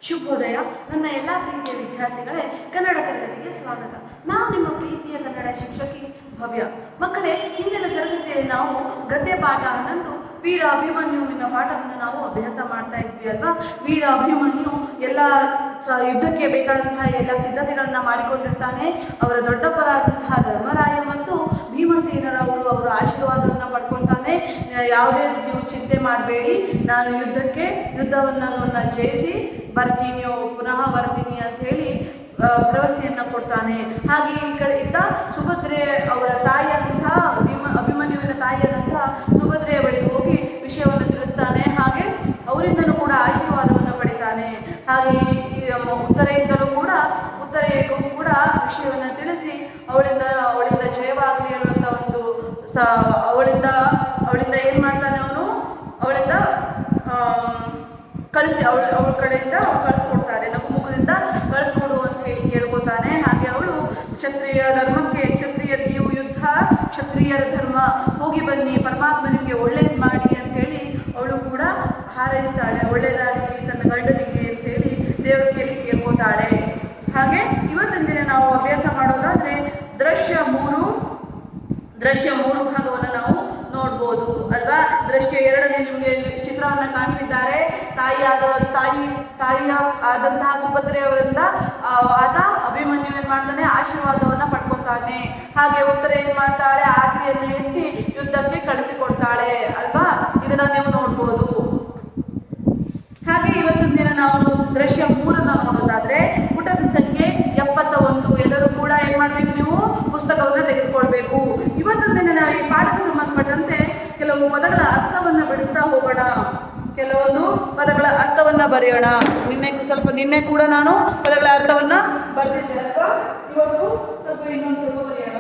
ಶುಭೋದಯ. ನನ್ನ ಎಲ್ಲ ಪ್ರೀತಿಯ ವಿದ್ಯಾರ್ಥಿಗಳೇ, ಕನ್ನಡ ತರಗತಿಗೆ ಸ್ವಾಗತ. ನಾವು ನಿಮ್ಮ ಪ್ರೀತಿಯ ಕನ್ನಡ ಶಿಕ್ಷಕಿ ಭವ್ಯ. ಮಕ್ಕಳೇ, ಹಿಂದಿನ ತರಗತಿಯಲ್ಲಿ ನಾವು ಗದ್ಯ ಪಾಠ 11 ವೀರ ಅಭಿಮನ್ಯುವಿನ ಪಾಠವನ್ನು ನಾವು ಅಭ್ಯಾಸ ಮಾಡ್ತಾ ಇದ್ವಿ ಅಲ್ವಾ. ವೀರ ಅಭಿಮನ್ಯು ಎಲ್ಲ ಯುದ್ಧಕ್ಕೆ ಬೇಕಾದಂತಹ ಎಲ್ಲ ಸಿದ್ಧತೆಗಳನ್ನ ಮಾಡಿಕೊಂಡಿರ್ತಾನೆ. ಅವರ ದೊಡ್ಡಪ್ಪರಾದಂತಹ ಧರ್ಮರಾಯ ಮತ್ತು ಭೀಮಸೇನರವರು ಅವರ ಆಶೀರ್ವಾದವನ್ನು ಪಡ್ಕೊಳ್ತಾನೆ. ಯಾವುದೇ ನೀವು ಚಿಂತೆ ಮಾಡಬೇಡಿ, ನಾನು ಯುದ್ಧವನ್ನು ಜಯಿಸಿ ಬರ್ತೀನಿ, ಪುನಃ ಬರ್ತೀನಿ ಅಂತ ಹೇಳಿ ಭರವಸೆಯನ್ನು ಕೊಡ್ತಾನೆ. ಹಾಗೆ ಈ ಕಡೆ ಇದ್ದ ಸುಭದ್ರೆ ಅವರ ತಾಯಿಯಾದಂತಹ ಅಭಿಮನ್ಯುವಿನ ತಾಯಿಯಾದಂತಹ ಸುಭದ್ರೆಯ ಬಳಿ ಹೋಗಿ ವಿಷಯವನ್ನು ತಿಳಿಸ್ತಾನೆ. ಹಾಗೆ ಅವರಿಂದಲೂ ಕೂಡ ಆಶೀರ್ವಾದವನ್ನು ಪಡಿತಾನೆ. ಹಾಗೆ ಉತ್ತರೆಗೂ ಕೂಡ ವಿಷಯವನ್ನು ತಿಳಿಸಿ ಅವಳಿಂದ ಜಯವಾಗಲಿ ಅನ್ನುವಂಥ ಒಂದು ಅವಳಿಂದ ಏನು ಮಾಡ್ತಾನೆ, ಅವಳಿಂದ ಅವಳ ಕಡೆಯಿಂದ ಕಳಿಸ್ಕೊಡ್ತಾರೆ, ನಗುಮುಖದಿಂದ ಕಳಿಸ್ಕೊಡು ಅಂತ ಹೇಳಿ ಕೇಳ್ಕೊತಾನೆ. ಹಾಗೆ ಅವಳು ಕ್ಷತ್ರಿಯ ಧರ್ಮಕ್ಕೆ, ಕ್ಷತ್ರಿಯ ನೀವು ಯುದ್ಧ ಕ್ಷತ್ರಿಯರ ಧರ್ಮ, ಹೋಗಿ ಬನ್ನಿ, ಪರಮಾತ್ಮ ನಿಮಗೆ ಒಳ್ಳೇದು ಮಾಡಿ ಅಂತ ಹೇಳಿ ಅವಳು ಕೂಡ ಹಾರೈಸ್ತಾಳೆ. ಒಳ್ಳೇದಾಗಲಿ ತನ್ನ ಗಂಡನಿಗೆ ಅಂತ ಹೇಳಿ ದೇವರಿಗೆ ಕೇಳ್ಕೊತಾಳೆ. ಹಾಗೆ ಇವತ್ತಿನ ದಿನ ನಾವು ಅಭ್ಯಾಸ ಮಾಡೋದಾದ್ರೆ ದೃಶ್ಯ 3 ಭಾಗವನ್ನು ನಾವು ನೋಡ್ಬೋದು ಅಲ್ವಾ. ದೃಶ್ಯ 2ರಲ್ಲಿ ನಿಮಗೆ ಚಿತ್ರವನ್ನ ಕಾಣಿಸಿದ್ದಾರೆ. ತಾಯಿಯ ಆದಂತಹ ಸುಭದ್ರೆಯವರಿಂದ ಆತ ಅಭಿಮನ್ಯು ಏನ್ ಮಾಡ್ತಾನೆ, ಆಶೀರ್ವಾದವನ್ನ ಪಡ್ಕೊತಾನೆ. ಹಾಗೆ ಉತ್ತರ ಏನ್ ಮಾಡ್ತಾಳೆ, ಆರತಿಯನ್ನು ಎತ್ತಿ ಯುದ್ಧಕ್ಕೆ ಕಳಿಸಿಕೊಡ್ತಾಳೆ ಅಲ್ವಾ. ಇದನ್ನ ನೀವು ನೋಡ್ಬೋದು. ಹಾಗೆ ಇವತ್ತಿನ ದಿನ ನಾವು ದೃಶ್ಯ 3 ನೋಡೋದಾದ್ರೆ ಪುಟದ ಸಂಖ್ಯೆ 71. ಎಲ್ಲರೂ ಕೂಡ ಏನ್ ಮಾಡ್ಬೇಕು, ನೀವು ಪುಸ್ತಕವನ್ನು ತೆಗೆದುಕೊಳ್ಬೇಕು. ಇವತ್ತಿನ ದಿನ ನಾವು ಈ ಪಾಠಕ್ಕೆ ಸಂಬಂಧಪಟ್ಟಂತೆ ಕೆಲವು ಪದಗಳ ಅರ್ಥವನ್ನ ಬಿಡಿಸ್ತಾ ಹೋಗೋಣ. ಕೆಲವೊಂದು ಪದಗಳ ಅರ್ಥವನ್ನ ಬರೆಯೋಣ. ನಿನ್ನೆ ಕೂಡ ನಾನು ಪದಗಳ ಅರ್ಥವನ್ನ ಬರೆದಿದ್ದೆ ಅಲ್ವಾ. ಇವತ್ತು ಇನ್ನೊಂದು ಸ್ವಲ್ಪ ಬರೆಯೋಣ.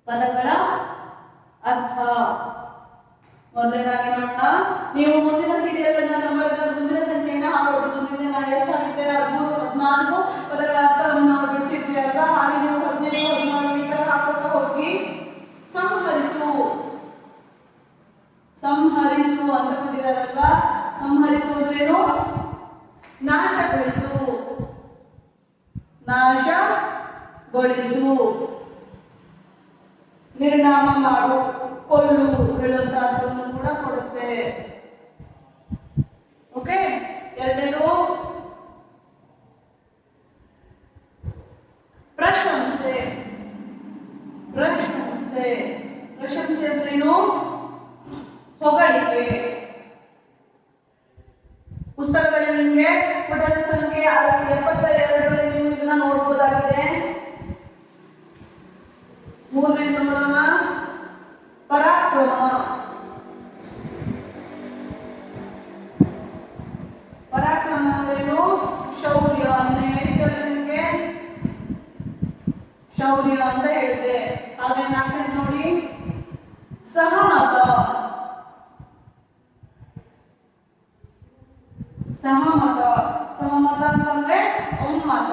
ಪದಗಳ ಅರ್ಥ ಮೊದಲನೇದಾಗಿ ನೋಡೋಣ. ನೀವು ಮುಂದಿನ ಸೀರಿಯಲ್ ಮುಂದಿನ ಸಂಖ್ಯೆಯನ್ನು ಹಾಕೋಬಹುದು. ಮುಂದಿನ ಎಷ್ಟಾಗಿದೆ, 13, 14 ಪದಗಳ ಅರ್ಥವನ್ನು ನಾವು ಬಿಡಿಸಿದ್ವಿ ಅಲ್ವಾ. ಹಾಗೆ ನೀವು 15, 16 ಈ ತರ ಹಾಕೋತಾ ಹೋಗಿ. ಸಂಹರಿಸು ಅಂತ ಕೊಟ್ಟಿದ್ದಾರಲ್ವಾ. ಸಂಹರಿಸುವುದೇನು, ನಾಶಗೊಳಿಸು, ನಾಶಗೊಳಿಸು. ನಿರ್ನಾಮ ಮಾಡು, ಕೊಲ್ಲು ಹೇಳುವಂತ ಅರ್ಥವನ್ನು ಕೂಡ ಕೊಡುತ್ತೆ. ಓಕೆ. ಎರಡನೇದು ಪ್ರಶಂಸೆ. ಪ್ರಶಂಸೆ ಅಂದ್ರೇನು, ಹೊಗಳಿಕೆ. ಪುಸ್ತಕದಲ್ಲಿ ನಿಮಗೆ ಪುಟದ ಸಂಖ್ಯೆ 72ರಲ್ಲಿ ನೀವು ಇದನ್ನ ನೋಡ್ಬೋದಾಗಿದೆ. 3ನೇದು ನೋಡೋಣ, ಪರಾಕ್ರಮ. ಪರಾಕ್ರಮ ಅಂದ್ರೇನು, ಶೌರ್ಯ. ಹೇಳಿದ್ದರೆ ನಿಮಗೆ ಶೌರ್ಯ ಅಂತ ಹೇಳಿದೆ. ಹಾಗೆ 4ನೇದು ನೋಡಿ, ಸಹಮತ. ಸಹಮತ ಅಂತಂದ್ರೆ ಒಮ್ಮತ.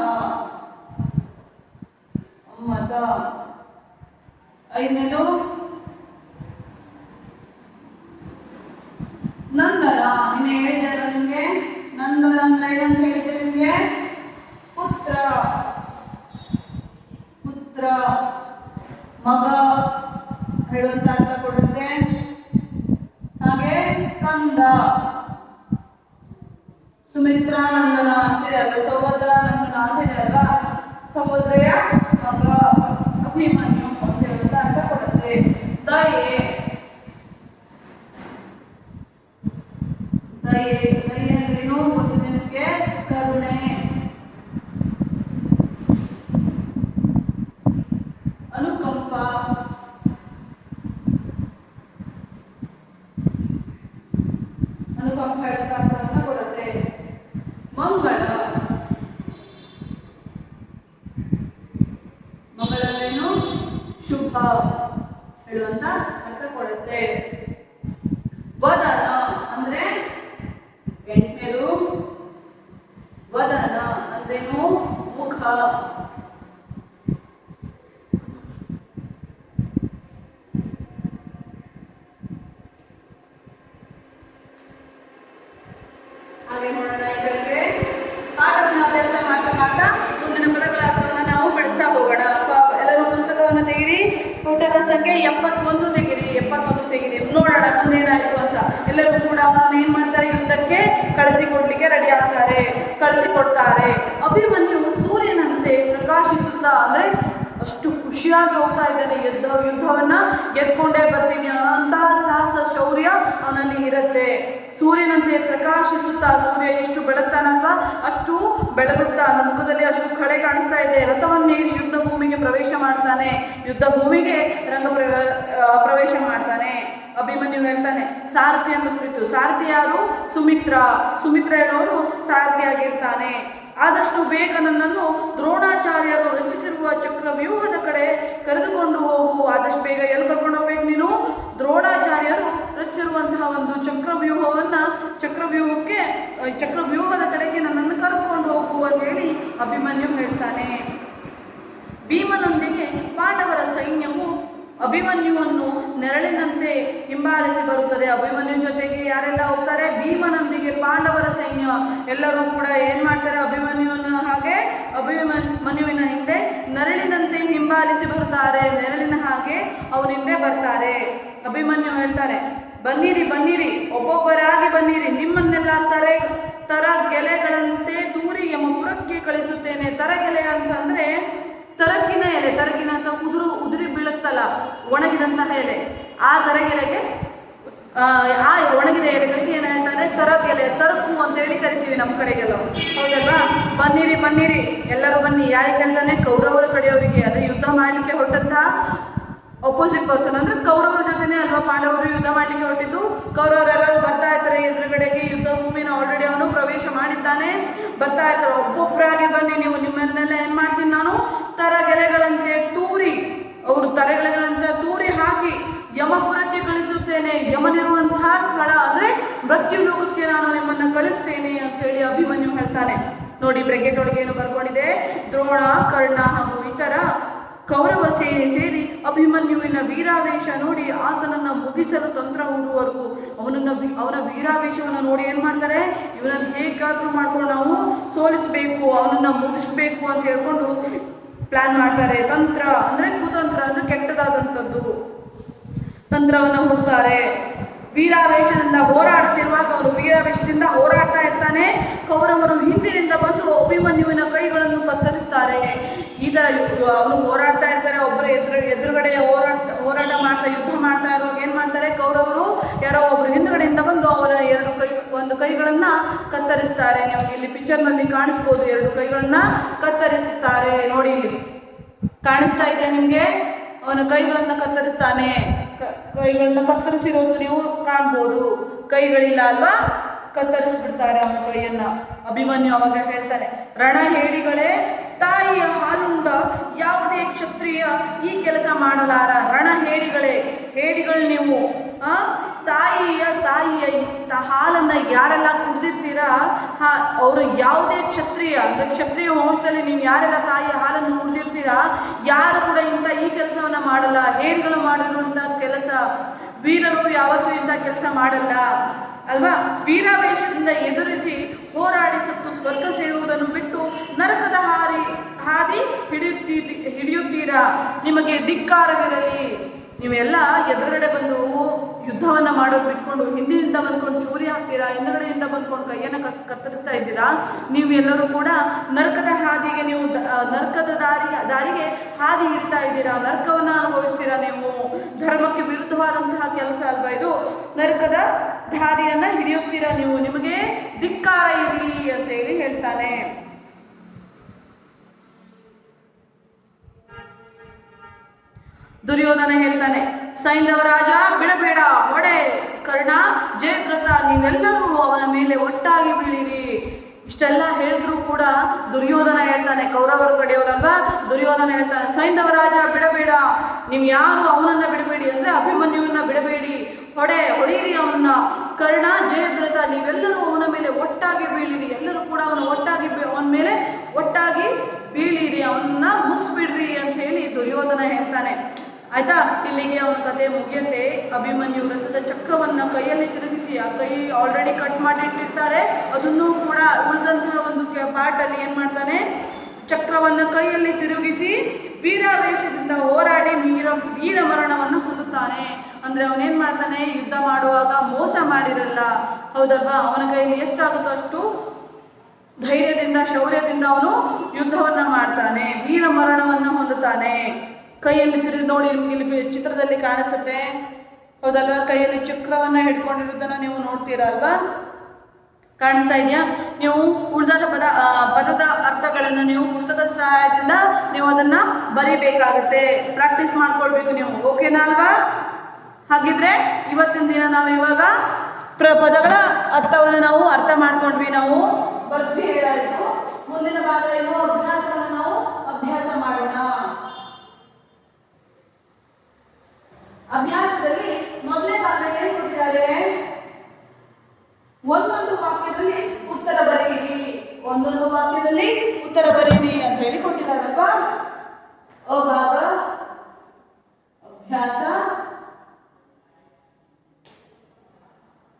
5ನೇದು ನಂದರ. ನಿನ್ನೆ ಹೇಳಿದ್ದಾರೆ ನಿಮ್ಗೆ ನಂದರ ಅಂದ್ರೆ ಏನಂತ ಹೇಳಿದ್ದೆ ನಿಮ್ಗೆ, ಪುತ್ರ, ಮಗ ಹೇಳುವಂತ ಅರ್ಥ ಕೊಡುತ್ತೆ. ಹಾಗೆ ಕಂದ, ಸುಮಿತ್ರಾನಂದನ ಅಂತಿದೆ ಅಲ್ವಾ, ಸಹೋದರಾನಂದನ ಅಂತಿದೆ ಅಲ್ವಾ. ಸಹೋದರೆಯ ಮಗ ಅಭಿಮನ್ಯು ಅಂತ ಹೇಳುವಂತ ಅರ್ಥ ಕೊಡುತ್ತೆ. ದಯೆ ಅಂದ್ರೇನು ಗೊತ್ತಿದೆ ನಿಮಗೆ, ಕರುಣೆ. ಅನುಕಂಪ ಹೇಳುವಂತ ಅರ್ಥವನ್ನು ಕೊಡುತ್ತೆ. ಮಂಗಳೇನು, ಶುಭ ಹೇಳುವಂತ ಅರ್ಥ ಕೊಡುತ್ತೆ. ವದನ ಅಂದ್ರೆ 8ನೇದು, ವದನ ಅಂದ್ರೇನು, ಮುಖ. ಮುಂದೆ ನೋಡೋಣ. ಇದರಲ್ಲಿ ಪಾಠವನ್ನು ಅಭ್ಯಾಸ ಮಾಡ್ತಾ ಮಾಡ್ತಾ ಮುಂದಿನ ಪದಗಳ ಅರ್ಥವನ್ನು ನಾವು ಬಿಡಿಸ್ತಾ ಹೋಗೋಣ. ಎಲ್ಲರೂ ಪುಸ್ತಕವನ್ನು ತೆಗಿರಿ. ಪುಟದ ಸಂಖ್ಯೆ 71 ತೆಗಿರಿ. 71 ತೆಗಿರಿ. ನೋಡೋಣ ಮುಂದೇನಾಯ್ತು ಅಂತ. ಎಲ್ಲರೂ ಕೂಡ ಅವನನ್ನು ಏನ್ ಮಾಡ್ತಾರೆ, ಯುದ್ಧಕ್ಕೆ ಕಳಿಸಿಕೊಡ್ಲಿಕ್ಕೆ ರೆಡಿ ಆಗ್ತಾರೆ, ಕಳಿಸಿಕೊಡ್ತಾರೆ. ಅಭಿಮನ್ಯು ಸೂರ್ಯನಂತೆ ಪ್ರಕಾಶಿಸುತ್ತಾ, ಅಂದ್ರೆ ಅಷ್ಟು ಖುಷಿಯಾಗಿ ಹೋಗ್ತಾ ಇದ್ದಾನೆ. ಯುದ್ಧವನ್ನ ಗೆದ್ಕೊಂಡೇ ಬರ್ತೀನಿ ಅಂತಹ ಸಾಹಸ ಶೌರ್ಯ ಅವನಲ್ಲಿ ಇರುತ್ತೆ. ಸೂರ್ಯನಂತೆ ಪ್ರಕಾಶಿಸುತ್ತಾ, ಸೂರ್ಯ ಎಷ್ಟು ಬೆಳಗ್ತಾನಲ್ವಾ ಅಷ್ಟು ಬೆಳಗುತ್ತಾ, ಮುಖದಲ್ಲಿ ಅಷ್ಟು ಕಳೆ ಕಾಣಿಸ್ತಾ ಇದೆ. ರಥವನ್ನೇರಿ ಯುದ್ಧ ಭೂಮಿಗೆ ಪ್ರವೇಶ ಮಾಡ್ತಾನೆ. ಯುದ್ಧ ಭೂಮಿಗೆ ಪ್ರವೇಶ ಮಾಡ್ತಾನೆ. ಅಭಿಮನ್ಯು ಹೇಳ್ತಾನೆ ಸಾರಥಿಯನ್ನು ಕುರಿತು. ಸಾರಥಿ ಯಾರು? ಸುಮಿತ್ರ ಹೇಳೋರು ಸಾರಥಿಯಾಗಿರ್ತಾನೆ. ಆದಷ್ಟು ಬೇಗ ನನ್ನನ್ನು ದ್ರೋಣಾಚಾರ್ಯರು ರಚಿಸಿರುವ ಚಕ್ರವ್ಯೂಹದ ಕಡೆ ಕರೆದುಕೊಂಡು ಹೋಗು. ಆದಷ್ಟು ಬೇಗ ಎಲ್ಲಿ ಕರ್ಕೊಂಡು ಹೋಗ್ಬೇಕು ನೀನು? ದ್ರೋಣಾಚಾರ್ಯರು ರಚಿಸಿರುವಂತಹ ಒಂದು ಚಕ್ರವ್ಯೂಹದ ಕಡೆಗೆ ನನ್ನನ್ನು ಕರ್ಕೊಂಡು ಹೋಗು ಅಂತ ಹೇಳಿ ಅಭಿಮನ್ಯು ಹೇಳ್ತಾನೆ. ಭೀಮನೊಂದಿಗೆ ಪಾಂಡವರ ಸೈನ್ಯವು ಅಭಿಮನ್ಯುವನ್ನು ನೆರಳಿನಂತೆ ಹಿಂಬಾಲಿಸಿ ಬರುತ್ತದೆ. ಅಭಿಮನ್ಯು ಜೊತೆಗೆ ಯಾರೆಲ್ಲ ಹೋಗ್ತಾರೆ? ಭೀಮನೊಂದಿಗೆ ಪಾಂಡವರ ಸೈನ್ಯ ಎಲ್ಲರೂ ಕೂಡ ಏನ್ ಮಾಡ್ತಾರೆ? ಅಭಿಮನ್ಯುವಿನ ಹಿಂದೆ ನೆರಳಿನಂತೆ ಹಿಂಬಾಲಿಸಿ ಬರುತ್ತಾರೆ. ನೆರಳಿನ ಹಾಗೆ ಅವನ ಹಿಂದೆ ಬರ್ತಾರೆ. ಅಭಿಮನ್ಯು ಹೇಳ್ತಾರೆ, ಬನ್ನಿರಿ, ಒಬ್ಬೊಬ್ಬರಾಗಿ ಬನ್ನಿರಿ. ನಿಮ್ಮನ್ನೆಲ್ಲ ತರಗೆಲೆಗಳಂತೆ ದೂರಿ ಯಮಪುರಕ್ಕೆ ಕಳಿಸುತ್ತೇನೆ. ತರಗೆಲೆ ಅಂತಂದ್ರೆ ತರಕಿನ ಎಲೆ, ತರಕಿನ ಅಂತ ಉದುರಿ ಬೀಳುತ್ತಲ್ಲ, ಒಣಗಿದಂತಹ ಎಲೆ. ಆ ತರಗೆಲೆಗೆ ಆ ಒಣಗಿದ ಎಲೆಗಳಿಗೆ ಏನ್ ಹೇಳ್ತಾರೆ? ತರಗೆಲೆ, ತರಕು ಅಂತ ಹೇಳಿ ಕರಿತೀವಿ ನಮ್ಮ ಕಡೆಗೆಲ್ಲ, ಹೌದಲ್ವಾ? ಬನ್ನಿರಿ ಎಲ್ಲರೂ ಬನ್ನಿ. ಯಾರಿಗೆ ಹೇಳ್ತಾನೆ? ಕೌರವರ ಕಡೆಯವರಿಗೆ. ಅದು ಯುದ್ಧ ಮಾಡ್ಲಿಕ್ಕೆ ಹೊರಟಂತಹ ಅಪೋಸಿಟ್ ಪರ್ಸನ್, ಅಂದ್ರೆ ಕೌರವರ ಜೊತೆನೆ ಅಲ್ವಾ ಪಾಂಡವರು ಯುದ್ಧ ಮಾಡ್ಲಿಕ್ಕೆ ಹೊರಟಿದ್ದು. ಕೌರವರೆಲ್ಲರೂ ಬರ್ತಾ ಇರ್ತಾರೆ ಎದುರುಗಡೆಗೆ. ಯುದ್ಧ ಭೂಮಿನ ಆಲ್ರೆಡಿ ಅವನು ಪ್ರವೇಶ ಮಾಡಿದ್ದಾನೆ. ಬರ್ತಾ ಇರ್ತಾರೆ. ಒಬ್ಬೊಬ್ಬರಾಗಿ ಬನ್ನಿ, ನಿಮ್ಮನ್ನೆಲ್ಲ ಏನ್ ಮಾಡ್ತೀನಿ ನಾನು? ತರಗೆಲೆಗಳಂತೆ ತೂರಿ, ಅವರು ತರಗೆಲೆಗಳಂತೆ ತೂರಿ ಹಾಕಿ ಯಮಪುರಕ್ಕೆ ಕಳಿಸುತ್ತೇನೆ. ಯಮನಿರುವಂತಹ ಸ್ಥಳ ಅಂದ್ರೆ ಮೃತ್ಯು ಲೋಕಕ್ಕೆ ನಾನು ನಿಮ್ಮನ್ನ ಕಳಿಸ್ತೇನೆ ಅಂತ ಹೇಳಿ ಅಭಿಮನ್ಯು ಹೇಳ್ತಾನೆ. ನೋಡಿ ಬ್ರೆಕೆಟ್ ಒಳಗೆ ಏನು ಬರ್ಕೊಂಡಿದೆ? ದ್ರೋಣ, ಕರ್ಣ ಹಾಗೂ ಇತರ ಕೌರವ ಸೇನೆ ಸೇರಿ ಅಭಿಮನ್ಯುವಿನ ವೀರಾವೇಶ ನೋಡಿ ಆತನನ್ನ ಮುಗಿಸಲು ತಂತ್ರ ಹೂಡುವರು. ಅವನ ವೀರಾವೇಶವನ್ನು ನೋಡಿ ಏನ್ ಮಾಡ್ತಾರೆ? ಇವನನ್ನು ಹೇಗಾದ್ರೂ ಮಾಡ್ಕೊಂಡು ನಾವು ಸೋಲಿಸಬೇಕು, ಅವನನ್ನ ಮುಗಿಸ್ಬೇಕು ಅಂತ ಹೇಳ್ಕೊಂಡು ಪ್ಲಾನ್ ಮಾಡ್ತಾರೆ. ತಂತ್ರ ಅಂದ್ರೆ ಕುತಂತ್ರ, ಅಂದ್ರೆ ಕೆಟ್ಟದಾದಂಥದ್ದು ತಂತ್ರವನ್ನ ಹೂಡ್ತಾರೆ. ವೀರಾವೇಶದಿಂದ ಹೋರಾಡ್ತಿರುವಾಗ ಅವನು ವೀರಾವೇಶದಿಂದ ಹೋರಾಡ್ತಾ ಇರ್ತಾನೆ. ಕೌರವರು ಹಿಂದಿನಿಂದ ಬಂದು ಅಭಿಮನ್ಯುವಿನ ಕೈಗಳನ್ನು ಕತ್ತರಿಸ್ತಾರೆ. ಈ ತರ ಅವನು ಹೋರಾಡ್ತಾ ಇರ್ತಾರೆ. ಒಬ್ಬರು ಎದುರುಗಡೆ ಹೋರಾಟ ಮಾಡ್ತಾ ಯುದ್ಧ ಮಾಡ್ತಾ ಇರುವಾಗ ಏನ್ ಮಾಡ್ತಾರೆ? ಕೌರವರು ಯಾರೋ ಒಬ್ರು ಹಿಂದುಗಡೆಯಿಂದ ಬಂದು ಅವರ ಒಂದು ಕೈಗಳನ್ನ ಕತ್ತರಿಸ್ತಾರೆ. ನಿಮಗೆ ಇಲ್ಲಿ ಪಿಕ್ಚರ್ ನಲ್ಲಿ ಕಾಣಿಸ್ಬೋದು. 2 ಕೈಗಳನ್ನ ಕತ್ತರಿಸ್ತಾರೆ. ನೋಡಿ ಇಲ್ಲಿ ಕಾಣಿಸ್ತಾ ಇದೆ ನಿಮ್ಗೆ. ಅವನ ಕೈಗಳನ್ನ ಕತ್ತರಿಸ್ತಾನೆ. ಕೈಗಳನ್ನ ಕತ್ತರಿಸಿರೋದು ನೀವು ಕಾಣ್ಬೋದು. ಕೈಗಳಿಲ್ಲ ಅಲ್ವಾ? ಕತ್ತರಿಸ್ಬಿಡ್ತಾರೆ ಅವನ ಕೈಯನ್ನ. ಅಭಿಮನ್ಯು ಅವಾಗ ಹೇಳ್ತಾನೆ, ರಣಹೇಡಿಗಳೇ, ತಾಯಿಯ ಹಾಲುಂಡ ಯಾವುದೇ ಕ್ಷತ್ರಿಯ ಈ ಕೆಲಸ ಮಾಡಲಾರ. ರಣಹೇಡಿಗಳೇ, ಹೇಡಿಗಳು ನೀವು. ತಾಯಿಯ ಹಾಲನ್ನ ಯಾರೆಲ್ಲ ಕುಡ್ದಿರ್ತೀರಾ ಅವರು ಯಾವುದೇ ಕ್ಷತ್ರಿಯ, ಅಂದ್ರೆ ಕ್ಷತ್ರಿಯ ವಂಶದಲ್ಲಿ ನೀವು ಯಾರೆಲ್ಲ ತಾಯಿಯ ಹಾಲನ್ನು ಕುಡ್ದಿರ್ತೀರಾ ಯಾರು ಕೂಡ ಈ ಕೆಲಸವನ್ನ ಮಾಡಲ್ಲ. ಹೇಡಿಗಳು ಮಾಡಿರುವಂತ ಕೆಲಸ. ವೀರರು ಯಾವತ್ತೂ ಇಂಥ ಕೆಲಸ ಮಾಡಲ್ಲ ಅಲ್ವಾ? ವೀರಾವೇಶದಿಂದ ಎದುರಿಸಿ ಹೋರಾಡಿ ಸತ್ತು ಸ್ವರ್ಗ ಸೇರುವುದನ್ನು ಬಿಟ್ಟು ನರಕದ ಹಾದಿ ಹಿಡಿಯುತ್ತೀರಾ? ನಿಮಗೆ ಧಿಕ್ಕಾರವಿರಲಿ. ನೀವೆಲ್ಲ ಎದುರುಗಡೆ ಬಂದು ಯುದ್ಧವನ್ನ ಮಾಡೋದು ಬಿಟ್ಕೊಂಡು ಹಿಂದಿನಿಂದ ಬಂದ್ಕೊಂಡು ಚೂರಿ ಹಾಕ್ತೀರಾ, ಹಿಂದುಗಡೆಯಿಂದ ಬಂದ್ಕೊಂಡು ಕೈಯನ್ನ ಕತ್ತರಿಸ್ತಾ ಇದ್ದೀರಾ. ನೀವು ಎಲ್ಲರೂ ಕೂಡ ನರಕದ ಹಾದಿಗೆ, ನೀವು ನರಕದ ದಾರಿಗೆ ಹಾದಿ ಹಿಡಿತಾ ಇದ್ದೀರಾ. ನರಕವನ್ನ ಅನುಭವಿಸ್ತೀರಾ. ನೀವು ಧರ್ಮಕ್ಕೆ ವಿರುದ್ಧವಾದಂತಹ ಕೆಲಸ ಅಲ್ವಾ ಇದು? ನರಕದ ದಾರಿಯನ್ನ ಹಿಡಿಯುತ್ತೀರಾ ನೀವು. ನಿಮಗೆ ಧಿಕ್ಕಾರ ಇರಲಿ ಅಂತ ಹೇಳಿ ಹೇಳ್ತಾನೆ. ದುರ್ಯೋಧನ ಹೇಳ್ತಾನೆ, ಸೈಂಧವ ರಾಜ ಬಿಡಬೇಡ, ಹೊಡೆ. ಕರ್ಣ, ಜಯದ್ರಥ, ನೀವೆಲ್ಲರೂ ಅವನ ಮೇಲೆ ಒಟ್ಟಾಗಿ ಬೀಳಿರಿ. ಇಷ್ಟೆಲ್ಲ ಹೇಳಿದ್ರು ಕೂಡ ದುರ್ಯೋಧನ ಹೇಳ್ತಾನೆ, ಕೌರವರ ಕಡೆಯವರಲ್ವಾ, ದುರ್ಯೋಧನ ಹೇಳ್ತಾನೆ, ಸೈಂಧವ ರಾಜ ಬಿಡಬೇಡ, ನೀವು ಯಾರು ಅವನನ್ನ ಬಿಡಬೇಡಿ, ಅಂದ್ರೆ ಅಭಿಮನ್ಯುವನ್ನ ಬಿಡಬೇಡಿ, ಹೊಡೀರಿ ಅವನ್ನ. ಕರ್ಣ, ಜಯದ್ರಥ, ನೀವೆಲ್ಲರೂ ಅವನ ಮೇಲೆ ಒಟ್ಟಾಗಿ ಬೀಳಿರಿ. ಎಲ್ಲರೂ ಕೂಡ ಅವನ ಮೇಲೆ ಒಟ್ಟಾಗಿ ಬೀಳಿರಿ, ಅವನ್ನ ಮುಗಿಸ್ಬಿಡ್ರಿ ಅಂತ ಹೇಳಿ ದುರ್ಯೋಧನ ಹೇಳ್ತಾನೆ. ಆಯ್ತಾ. ಇಲ್ಲಿಗೆ ಅವನ ಕತೆ ಮುಗಿಯುತ್ತೆ. ಅಭಿಮನ್ಯು ರಥದ ಚಕ್ರವನ್ನ ಕೈಯಲ್ಲಿ ತಿರುಗಿಸಿ, ಆ ಕೈ ಆಲ್ರೆಡಿ ಕಟ್ ಮಾಡಿಟ್ಟಿರ್ತಾರೆ, ಅದನ್ನು ಕೂಡ ಉಳಿದಂತಹ ಒಂದು ಪಾರ್ಟ್ ಅಲ್ಲಿ ಏನ್ ಮಾಡ್ತಾನೆ, ಚಕ್ರವನ್ನ ಕೈಯಲ್ಲಿ ತಿರುಗಿಸಿ ವೀರಾವೇಶದಿಂದ ಹೋರಾಡಿ ವೀರ ಮರಣವನ್ನು ಹೊಂದುತ್ತಾನೆ. ಅಂದ್ರೆ ಅವನೇನ್ ಮಾಡ್ತಾನೆ, ಯುದ್ಧ ಮಾಡುವಾಗ ಮೋಸ ಮಾಡಿರಲ್ಲ, ಹೌದಲ್ವಾ. ಅವನ ಕೈಯಲ್ಲಿ ಎಷ್ಟಾಗುತ್ತೋ ಅಷ್ಟು ಧೈರ್ಯದಿಂದ ಶೌರ್ಯದಿಂದ ಅವನು ಯುದ್ಧವನ್ನ ಮಾಡ್ತಾನೆ, ವೀರ ಮರಣವನ್ನ ಹೊಂದುತ್ತಾನೆ. ಕೈಯಲ್ಲಿ ತಿರುಗಿ ನೋಡಿ, ನಿಮ್ಗೆ ಇಲ್ಲಿ ಚಿತ್ರದಲ್ಲಿ ಕಾಣಿಸುತ್ತೆ, ಹೌದಲ್ವಾ. ಕೈಯಲ್ಲಿ ಚಕ್ರವನ್ನ ಹಿಡ್ಕೊಂಡಿರೋದನ್ನ ನೀವು ನೋಡ್ತೀರಾ ಅಲ್ವಾ, ಕಾಣಿಸ್ತಾ ಇದೆಯಾ. ನೀವು ಉಳಿದ ಪದದ ಅರ್ಥಗಳನ್ನು ನೀವು ಪುಸ್ತಕದ ಸಹಾಯದಿಂದ ನೀವು ಅದನ್ನ ಬರೀಬೇಕಾಗತ್ತೆ, ಪ್ರಾಕ್ಟೀಸ್ ಮಾಡ್ಕೊಳ್ಬೇಕು ನೀವು, ಓಕೆನಾ ಅಲ್ವಾ. ಹಾಗಿದ್ರೆ ಇವತ್ತಿನ ದಿನ ನಾವು ಇವಾಗ ಪದಗಳ ಅರ್ಥವನ್ನು ನಾವು ಅರ್ಥ ಮಾಡ್ಕೊಂಡ್ವಿ, ನಾವು ಬರೆದ್ವಿ, ಹೇಳಾಯ್ತು. ಮುಂದಿನ ಭಾಗ ಏನು, ಅಭ್ಯಾಸವನ್ನು ನಾವು ಅಭ್ಯಾಸ ಮಾಡೋಣ. ಅಭ್ಯಾಸದಲ್ಲಿ ಮೊದಲನೇ ಭಾಗ ಏನು ಕೊಟ್ಟಿದ್ದಾರೆ, ಒಂದೊಂದು ವಾಕ್ಯದಲ್ಲಿ ಉತ್ತರ ಬರೆಯಿರಿ, ಒಂದೊಂದು ವಾಕ್ಯದಲ್ಲಿ ಉತ್ತರ ಬರೆಯಿರಿ ಅಂತ ಹೇಳಿ ಕೊಟ್ಟಿದ್ದಾರಲ್ವಾ. ಅ ಭಾಗ ಅಭ್ಯಾಸ,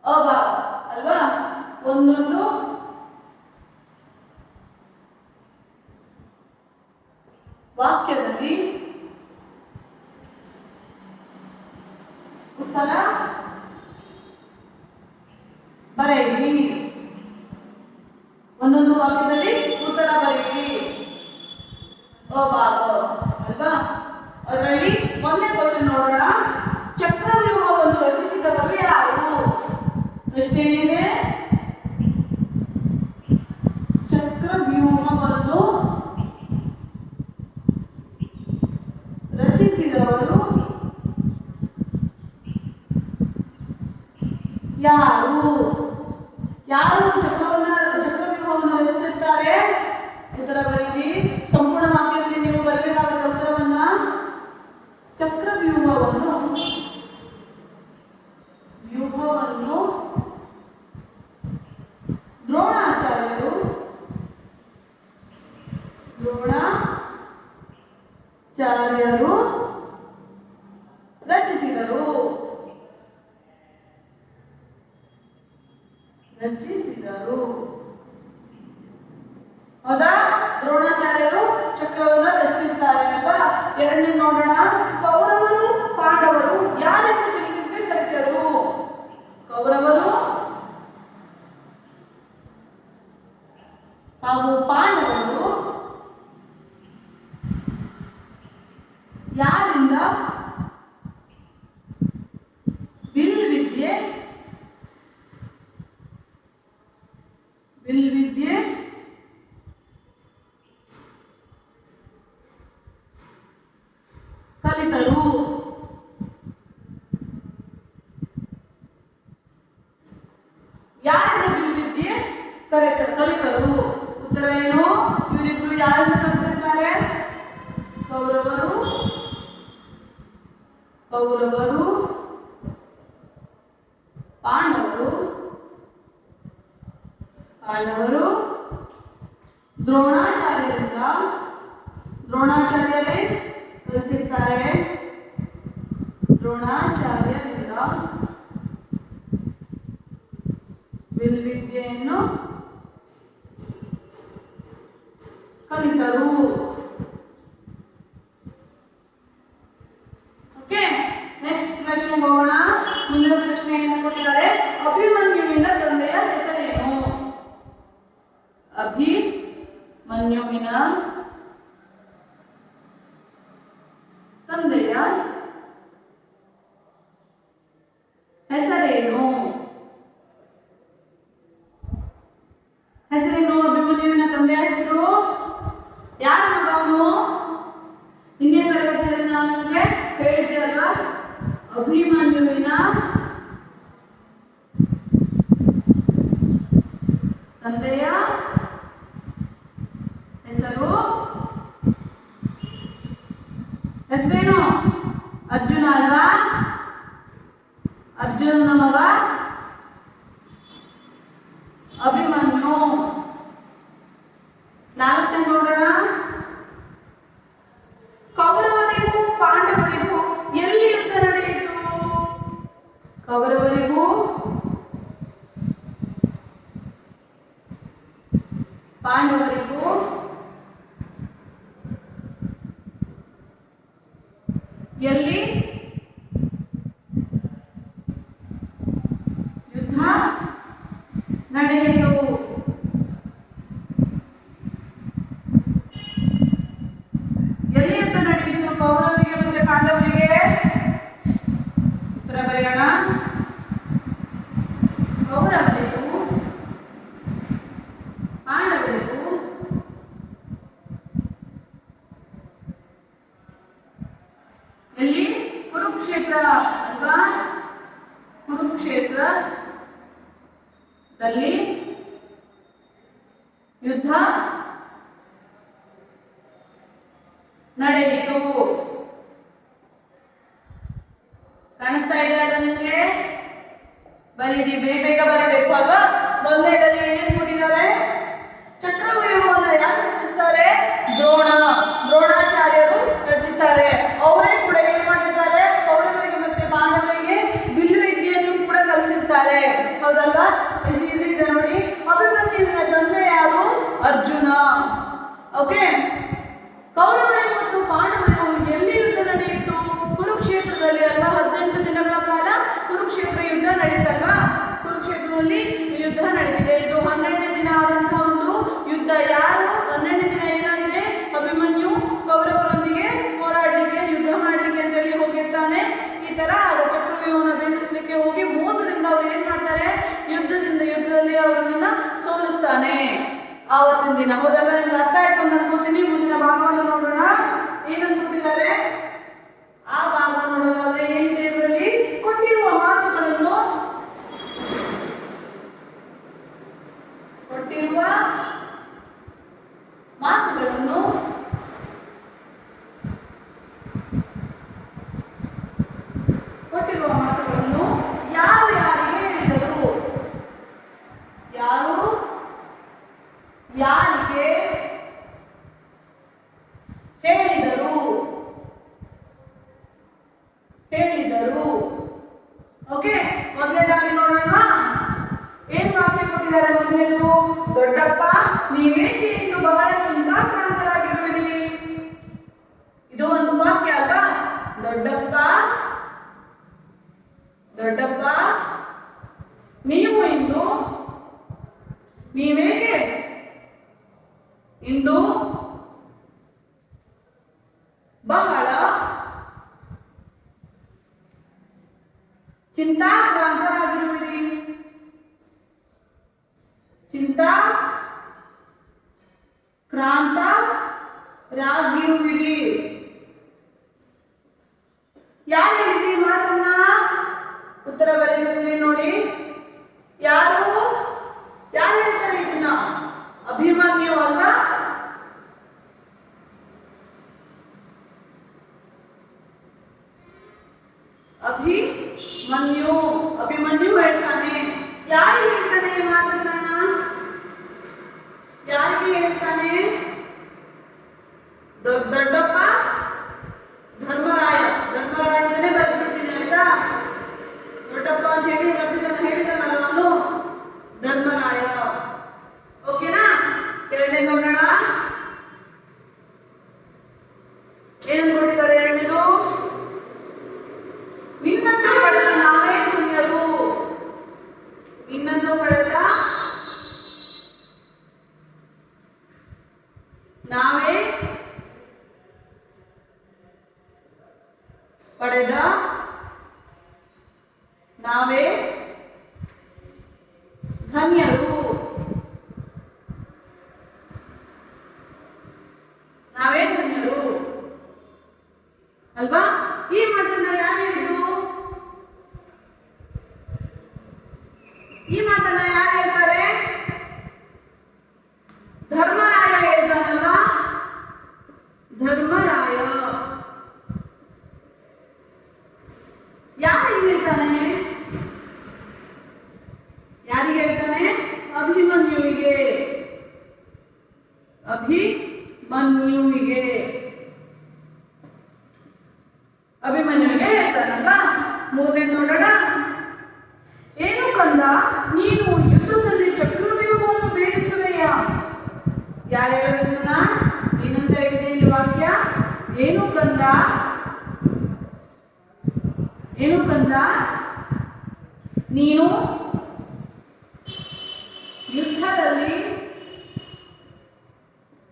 ಅ ಭಾಗ ಅಲ್ವಾ, ಒಂದೊಂದು ವಾಕ್ಯದಲ್ಲಿ ಉತ್ತರ ಬರೆಯಿರಿ, ಒಂದೊಂದು ವಾಕ್ಯದಲ್ಲಿ ಉತ್ತರ ಬರೆಯಿರಿ, ಅ ಭಾಗ ಅಲ್ವಾ. ಅದರಲ್ಲಿ ಮೊದಲನೇ ಕ್ವಶನ್ ನೋಡೋಣ. ಚಕ್ರವ್ಯೂಹವನ್ನು ರಚಿಸಿದವರು ಯಾರು? ಪ್ರಶ್ನೆ ಏನಿದೆ, ಚಕ್ರವ್ಯೂಹವನ್ನು ರಚಿಸಿದವರು ಯಾರು? ಯಾರು ಚಕ್ರವ್ಯೂಹವನ್ನು ರಚಿಸುತ್ತಾರೆ? ಉತ್ತರ ಬರೀರಿ. ಸಂಪೂರ್ಣ ವಾಕ್ಯದಲ್ಲಿ ನೀವು ಬರಬೇಕಾಗುತ್ತೆ ಉತ್ತರವನ್ನ. ಚಕ್ರವ್ಯೂಹವನ್ನು ದ್ರೋಣಾಚಾರ್ಯರು ರಚಿಸಿದರು. ಹೌದಾ, ದ್ರೋಣಾಚಾರ್ಯರು ಚಕ್ರವನ್ನು ರಚಿಸಿದ್ದಾರೆ ಅಲ್ವಾ. ಎರಡನೇ ನೋಡೋಣ. ಕೌರವರು ಪಾಂಡವರು ಯಾರೆಂದು ಬಿಂಬಿಸಿ ಕರೆತರು? ಕೌರವರು ಹಾಗೂ ಪಾಂಡವರು ಯಾರಿಂದ ವಿಲ್ವಿದ್ಯೆ ಕಲಿತರು? ಯಾರಿಂದ ವಿಲ್ವಿದ್ಯೆ ಕಲಿತರು? ಉತ್ತರ ಏನು? ಇವರಿಬ್ರು ಯಾರಿಂದ ಕಲಿತಿರ್ತಾರೆ? ಕೌರವರು ಪಾಂಡವರು ದ್ರೋಣಾಚಾರ್ಯರೇ ಕಲಿಸಿರ್ತಾರೆ. ದ್ರೋಣಾಚಾರ್ಯರಿಂದ ವಿಲ್ವಿದ್ಯೆಯನ್ನು ಕಲಿತರು. ಓಕೆ, ನೆಕ್ಸ್ಟ್ ಪ್ರಶ್ನೆಗೆ ಹೋಗೋಣ. ಮುಂದಿನ ಪ್ರಶ್ನೆ ಏನು ಕೊಟ್ಟಿದ್ದಾರೆ? ಅಭಿಮನ್ಯುವಿನ ತಂದೆಯ ಹೆಸರೇನು? ಅಭಿಮನ್ಯುವಿನ ತಂದೆಯ ಹೆಸರೇನು? ಅಭಿಮನ್ಯುವಿನ ತಂದೆಯ ಹೆಸರು? ಯಾರ ಮಗ ಅವನು? ಹಿಂದಿನ ತರಗತಿಯಲ್ಲಿ ನಾನು ನಿಮಗೆ ಹೇಳಿದ್ದೆ ಅಲ್ವಾ, ಅಭಿಮನ್ಯುವಿನ ತಂದೆಯ ಹೆಸರೇನು? ಅರ್ಜುನ ಅಲ್ವಾ. ಅರ್ಜುನನ ಮಗ ಅಭಿಮನ್ಯು. ನಾಲ್ಕನೇ ನೋಡೋಣ. ಕೌರವರಿಗೂ ಪಾಂಡವರಿಗೂ ಕೌರವರಿಗೂ ಪಾಂಡವರಿಗೂ ಎಲ್ಲಿ ಯುದ್ಧ ನಡೆಯಿತು? ಎಲ್ಲಿ ಯುದ್ಧ ನಡೆಯಿತು ಕೌರವರಿಗೆ ಮತ್ತೆ ಪಾಂಡವರಿಗೆ? ಉತ್ತರ ಬರೆಯೋಣ. ಕೌರವರಿಗೂ ಪಾಂಡವರಿಗೂ ಎಲ್ಲಿ? ಕುರುಕ್ಷೇತ್ರ ಅಲ್ವಾ? ಕುರುಕ್ಷೇತ್ರದಲ್ಲಿ ಯುದ್ಧ ನಡೆಯಿತು. ಕಾಣಿಸ್ತಾ ಇದೆ ಅಲ್ವಾ ನಿಮ್ಗೆ? ಬರೀರಿ, ಬೇಗ ಬರಬೇಕು ಅಲ್ವಾ? ಮೊದಲನೇದಲ್ಲಿ ಏನೇನು ಕೊಟ್ಟಿದ್ದಾರೆ? ಚಕ್ರವ್ಯೂಹವನ್ನು ಯಾರು ರಚಿಸ್ತಾರೆ? ದ್ರೋಣಾಚಾರ್ಯರು ರಚಿಸ್ತಾರೆ. ಅವರೇ ಕೂಡ ಏನ್ ಮಾಡಿರ್ತಾರೆ? ಕೌರವರಿಗೆ ಮತ್ತೆ ಪಾಂಡವರಿಗೆ ಬಿಲ್ಲು ವಿದ್ಯೆಯನ್ನು ಕೂಡ ಕಲಿಸಿರ್ತಾರೆ. ಹೌದಲ್ವಾ? ಎಷ್ಟು ಈಸಿ ಇದೆ ನೋಡಿ. ಅಭಿಮನ್ಯುವಿನ ತಂದೆ ಯಾರು? ಅರ್ಜುನ. ಓಕೆ. ಕೌರವರಿಗೆ ಮತ್ತು ಪಾಂಡವರಿಗೂ ಎಲ್ಲಿ ಯುದ್ಧ ನಡೆಯಿತು? ಕುರುಕ್ಷೇತ್ರದಲ್ಲಿ ಅಲ್ವಾ? 18 ದಿನಗಳ ಕಾಲ ಕುರುಕ್ಷೇತ್ರ ಯುದ್ಧ ನಡೀತಲ್ವಾ? ಕುರುಕ್ಷೇತ್ರದಲ್ಲಿ ಯುದ್ಧ ನಡೆದಿದೆ. ಇದು 12ನೇ ದಿನ ಆದಂತಹ ಒಂದು ಯುದ್ಧ. ಯಾರು 12ನೇ ದಿನ ಏನಾಗಿದೆ? ಅಭಿಮನ್ಯು ಕೌರವರೊಂದಿಗೆ ಹೋರಾಡಲಿಕ್ಕೆ, ಯುದ್ಧ ಮಾಡಲಿಕ್ಕೆ ಅಂತೇಳಿ ಹೋಗಿರ್ತಾನೆ. ಈ ತರ ಚಕ್ರವ್ಯೂಹವನ್ನು ಭೇದಿಸಲಿಕ್ಕೆ ಹೋಗಿ ಮೋಸದಿಂದ ಅವ್ರು ಏನ್ ಮಾಡ್ತಾರೆ? ಯುದ್ಧದಲ್ಲಿ ಅವರನ್ನ ಸೋಲಿಸ್ತಾನೆ ಆವತ್ತಿನ ದಿನ. ಹೌದಲ್ವಾ? ನಿಮ್ಗೆ ಅರ್ಥ ಆಯ್ತು ಅಂತ ಅನ್ಕೋತೀನಿ. ಮುಂದಿನ ಭಾಗವನ್ನು ನೋಡೋಣ. ಏನಂತ ಕೊಟ್ಟಿದ್ದಾರೆ ಆ ಭಾಗ ನೋಡೋದಾದ್ರೆ ಏನಿದೆ ಇದರಲ್ಲಿ? ಕೊಟ್ಟಿರುವ ಮಾತುಗಳನ್ನು ಯಾರು ಯಾರಿಗೆ ಹೇಳಿದರು? ಯಾರು ಯಾರಿಗೆ ಹೇಳಿದರು? ಓಕೆ. ಮೊದಲನೇದಾಗಿ ನೋಡೋಣ. ಏನ್ ವಾಕ್ಯ ಕೊಟ್ಟಿದ್ದಾರೆ? ಮೊದಲನೇದು, ದೊಡ್ಡಪ್ಪ ನೀವೇಕೆ ಇಂದು ಬಹಳ ಚಿಂತಾಕ್ರಾಂತರಾಗಿರುವಿರಿ? ಇದು ಒಂದು ವಾಕ್ಯ ಅಲ್ವಾ? ದೊಡ್ಡಪ್ಪ ನೀವೇಕೆ ಇಂದು ಬಹಳ ಚಿಂತಾಕ್ರಾಂತರಾಗಿರುವಿರಿ? ಚಿಂತಾಕ್ರಾಂತರಾಗಿರುವಿರಿ. ಯಾರು ಹೇಳಿದ್ರಿ ಮಾತನ್ನ? ಉತ್ತರ ಬರೆದಿದ್ದೀವಿ ನೋಡಿ. ಯಾರು ಹೇಳ್ತಾರೆ ಇದನ್ನ? ಅಭಿಮನ್ಯು ಅಲ್ವಾ? ಅಭಿಮನ್ಯು ಹೇಳ್ತಾನೆ. ಯಾರಿಗೆ ಹೇಳ್ತಾನೆ ಈ ಮಾತನ್ನ? ಯಾರಿಗೆ ಹೇಳ್ತಾನೆ? ದೊಡ್ಡಪ್ಪ ಧರ್ಮರಾಯನೇ ಬರೆದ್ಬಿಡ್ತೀನಿ ಆಯ್ತಾ? ದೊಡ್ಡಪ್ಪ ಅಂತ ಹೇಳಿ ಹೇಳಿದನಲ್ಲ ಅವನು ಧರ್ಮರಾಯ. ಓಕೆನಾ? ಎರಡನೇ ನೋಡೋಣ. ಏನ್ ಕೊಟ್ಟಿದ್ದಾರೆ ಎರಡನೇದು? ನಿನ್ನನ್ನು ಪಡೆದ ನಾವೇ ಧನ್ಯರು. ನಿನ್ನನ್ನು ಪಡೆದ ನಾವೇ ಧನ್ಯರು. ನಾವೇ ಧನ್ಯರು ಅಲ್ವಾ? ಈ ಮಾತನ್ನ ಯಾರು ಹೇಳಿದ್ದು? ಈ ಮಾತನ್ನ ಯಾರು ಹೇಳ್ತಾರೆ? ಧರ್ಮರಾಯ ಹೇಳ್ತಾನಲ್ಲ. ಧರ್ಮರಾಯ ಯಾರಿಗೆ ಹೇಳ್ತಾನೆ? ನೀನು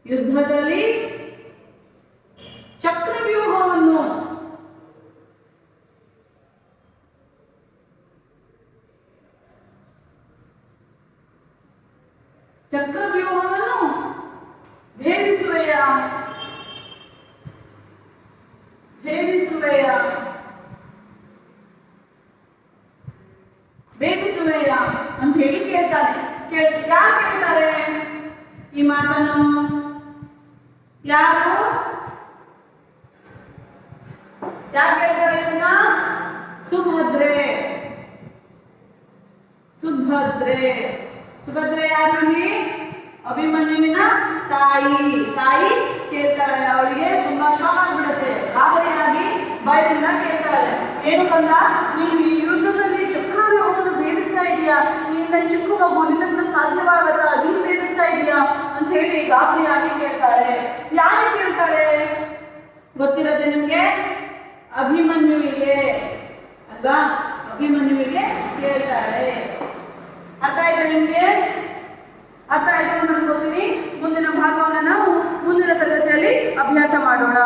ಯುದ್ಧದಲ್ಲಿ ಚಕ್ರವ್ಯೂಹವನ್ನು ಭೇದಿಸುವೆಯ ಅಂತ ಹೇಳಿ ಕೇಳ್ತಾನೆ. ಯಾರು ಕೇಳ್ತಾರೆ ಈ ಮಾತನ್ನು? ಯಾರು ಕೇಳ್ತಾರೆ ಇದನ್ನ? ಸುಭದ್ರೆ ಯಾರು ಇಲ್ಲಿ? ಅಭಿಮನ್ಯುವಿನ ತಾಯಿ ಕೇಳ್ತಾಳೆ. ಅವಳಿಗೆ ತುಂಬಾ ಶಾಕ್ ಆಗ್ಬಿಡುತ್ತೆ. ಗಾಬರಿಯಾಗಿ ಭಯದಿಂದ ಕೇಳ್ತಾಳೆ, ಏನು ಕಂದ, ನೀನು ಈ ಯುದ್ಧದಲ್ಲಿ ಚಕ್ರವ್ಯೂಹವನ್ನು ಭೇದಿಸ್ತಾ ಇದೀಯಾ? ನಿನ್ನ ಚಿಕ್ಕ ಮಗು, ನಿನ್ನ ಹತ್ರ ಸಾಧ್ಯವಾಗತ್ತಾ? ನೀನು ಭೇದಿಸ್ತಾ ಇದೀಯಾ ಅಂತ ಹೇಳಿ ಗಾಬರಿಯಾಗಿ ಕೇಳ್ತಾಳೆ. ಯಾರು ಕೇಳ್ತಾಳೆ ಗೊತ್ತಿರುತ್ತೆ ನಿಮ್ಗೆ? ಅಭಿಮನ್ಯುವಿಗೆ ಅಲ್ವಾ? ಅಭಿಮನ್ಯುವಿಗೆ ಕೇಳ್ತಾಳೆ. ಅರ್ಥ ಆಯ್ತಾ ನಿಮ್ಗೆ? ಅರ್ಥ ಆಯ್ತು ಅಂತ ಅನ್ಕೋತೀನಿ. ಮುಂದಿನ ಭಾಗವನ್ನು ನಾವು ಮುಂದಿನ ತರಗತಿಯಲ್ಲಿ ಅಭ್ಯಾಸ ಮಾಡೋಣ.